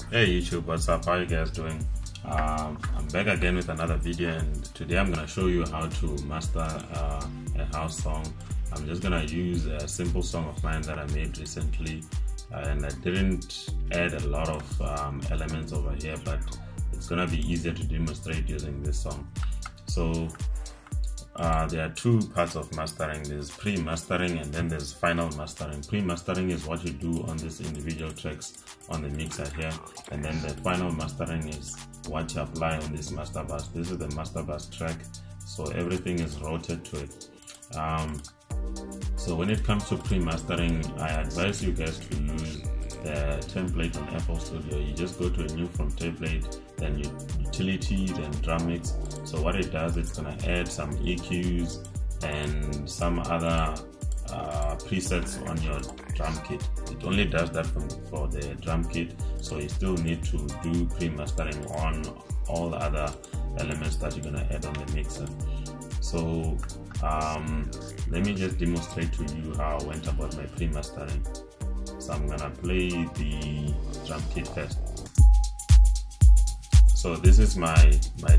Hey YouTube, what's up? How you guys doing? I'm back again with another video, and today I'm gonna show you how to master a house song. I'm just gonna use a simple song of mine that I made recently, and I didn't add a lot of elements over here, but it's gonna be easier to demonstrate using this song. So there are two parts of mastering. There's pre-mastering and then there's final mastering. Pre-mastering is what you do on these individual tracks on the mixer here, and then the final mastering is what you apply on this master bus. This is the master bus track, so everything is routed to it. So when it comes to pre-mastering, I advise you guys to use the template on FL Studio. You just go to a new from template, then utility, then drum mix. So what it does, it's gonna add some EQs and some other presets on your drum kit. It only does that for the drum kit, so you still need to do pre-mastering on all the other elements that you're gonna add on the mixer. So let me just demonstrate to you how I went about my pre-mastering. So I'm gonna play the drum kit first. So this is my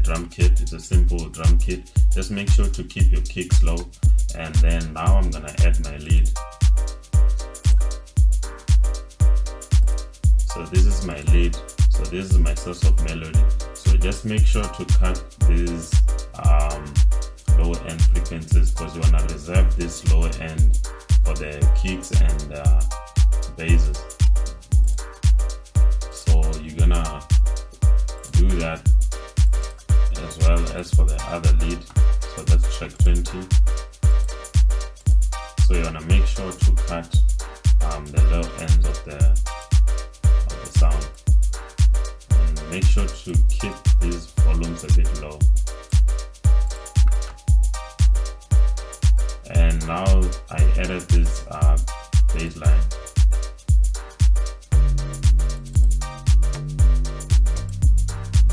drum kit. It's a simple drum kit. Just make sure to keep your kicks low, and then now I'm gonna add my lead. So this is my lead. So this is my source of melody. So just make sure to cut these low end frequencies, because you wanna reserve this lower end for the kicks and basses. So you're gonna do that as well as for the other lead. So that's track 20. So you wanna make sure to cut the low ends of the sound, and make sure to keep these volumes a bit low. And now I added this bass line.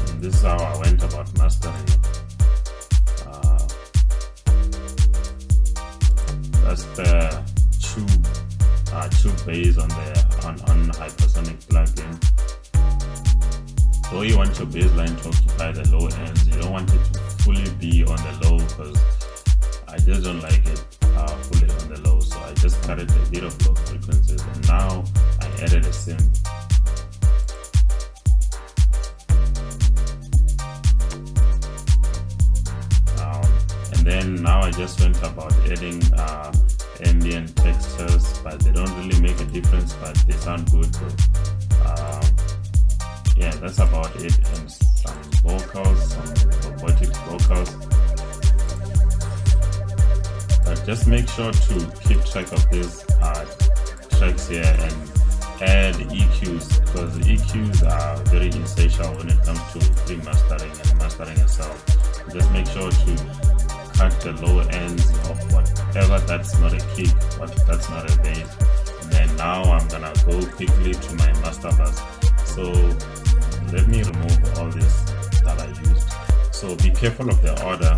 And this is how I went about mastering it. That's the tube bass on the hypersonic plugin. So you want your bass line to occupy the low ends. You don't want it to fully be on the low, because I just don't like it fully on the low, so I just cut it a bit of low frequencies, and now I added a synth. And then now I just went about adding ambient textures, but they don't really make a difference, but they sound good. So yeah, that's about it. And some vocals, some robotic vocals. But just make sure to keep track of these tracks here and add EQs, because the EQs are very essential when it comes to pre-mastering and mastering itself. Just make sure to cut the lower ends of whatever that's not a kick, that's not a bass. And then now I'm gonna go quickly to my master bus. So let me remove all this that I used. So be careful of the order.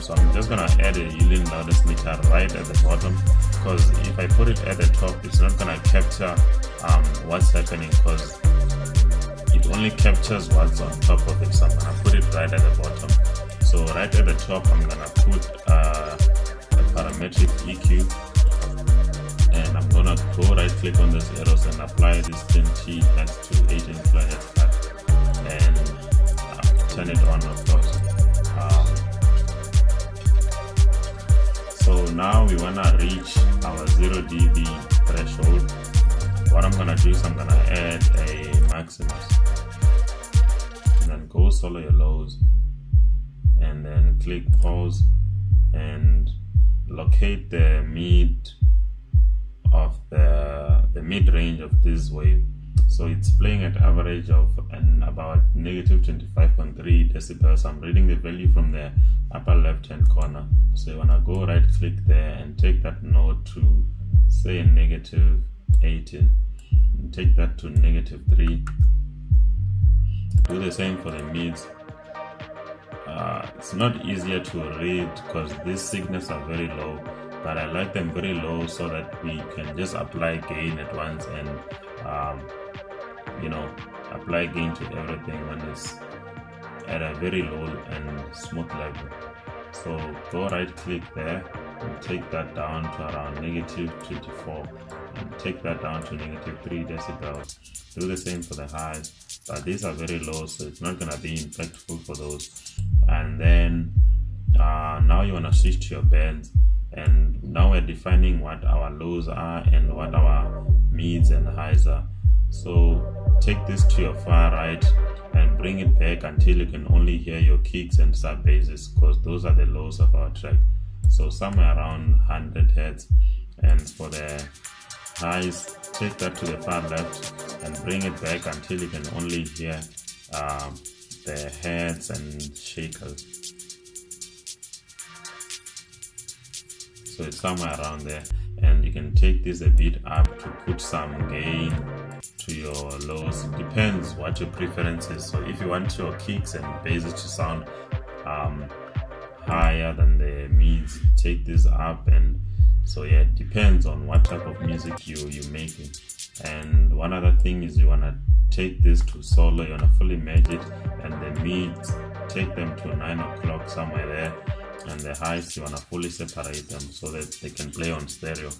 So I'm just gonna add a Yulin loudest meter right at the bottom, because if I put it at the top, it's not gonna capture what's happening, because it only captures what's on top of it. So I'm gonna put it right at the bottom. So right at the top, I'm gonna put a parametric EQ, and I'm gonna go right click on these arrows and apply this 20 Hz to 18 kHz cut, and turn it on, of course. So now we wanna reach our 0 dB threshold. What I'm gonna do is I'm gonna add a Maximus, and then go solo your lows, and then click pause and locate the mid of the mid range of this wave. So it's playing at average of about negative 25.3 decibels. I'm reading the value from the upper left hand corner. So you wanna go right click there and take that node to say negative 18, and take that to negative 3. Do the same for the mids. It's not easier to read because these signals are very low, but I like them very low so that we can just apply gain at once and apply gain to everything when it's at a very low and smooth level. So go right click there and take that down to around -24 and take that down to -3 decibels. Do the same for the highs, but these are very low, so it's not gonna be impactful for those. And then now you want to switch to your bands, and now we're defining what our lows are and what our mids and highs are. So take this to your far right and bring it back until you can only hear your kicks and sub basses, because those are the lows of our track. So somewhere around 100 Hz. And for the highs, take that to the far left and bring it back until you can only hear the heads and shakers. So it's somewhere around there, and you can take this a bit up to put some gain to your lows. It depends what your preference is. So if you want your kicks and basses to sound higher than the mids, take this up. And so yeah, it depends on what type of music you're making. And one other thing is you want to take this to solo, you want to fully merge it, and the mids take them to 9 o'clock somewhere there, and the highs you want to fully separate them so that they can play on stereo.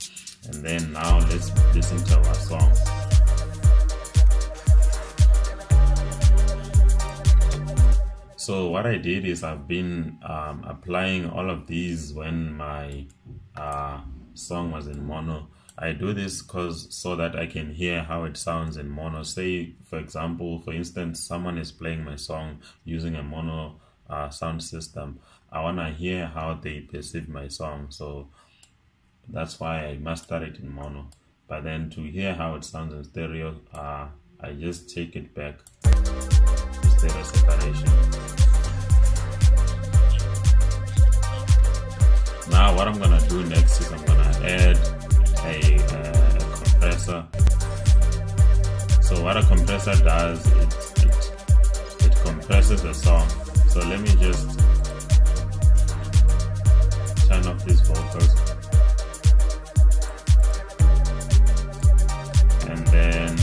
And then now let's listen to our song. So what I did is I've been applying all of these when my song was in mono. I do this so that I can hear how it sounds in mono. Say for instance, someone is playing my song using a mono sound system. I want to hear how they perceive my song, so that's why I master it in mono. But then to hear how it sounds in stereo, I just take it back to stereo separation. Now what I'm gonna do next is I'm gonna add a compressor. So what a compressor does, it compresses the song. So let me just turn off these vocals, and then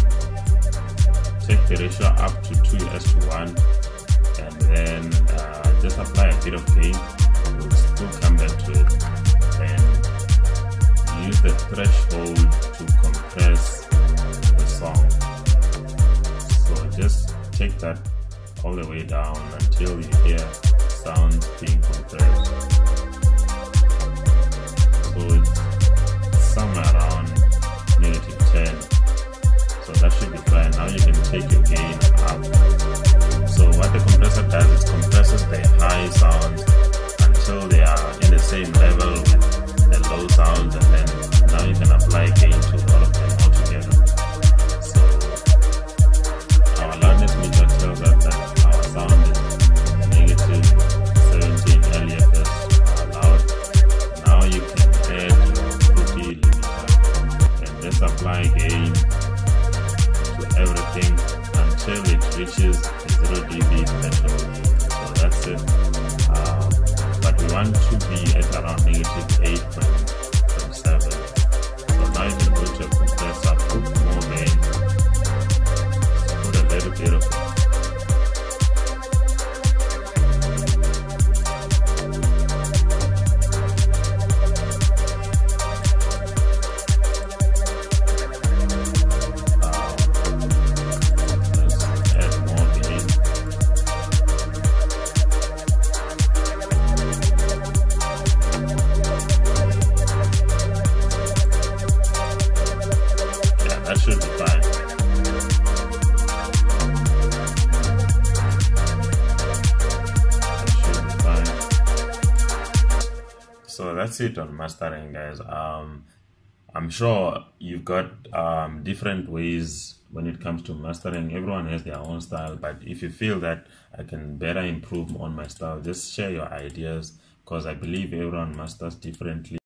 take the ratio up to 2:1, and then just apply a bit of gain. We'll still come back to it, and use the threshold to compress the song. So just take that all the way down until you hear sounds being compressed. So it's somewhere around -10. So that should be fine. Now you can take your gain up. So what the compressor does is compresses the high sounds until they are in the same level with the low sounds, and then now you can apply gain to all of them all together. So our loudness meter tells us that our sound is -17 LFS loud. Now you can add your 50 limiter and just apply gain to everything until it reaches the 0 dB threshold. So that's it. But we want to be at around -8.7. So now you can go to your compressor, put more gain, put a little bit of it. That should be fine. That should be fine. So that's it on mastering, guys. I'm sure you've got different ways when it comes to mastering. Everyone has their own style, but if you feel that I can better improve on my style, just share your ideas, because I believe everyone masters differently.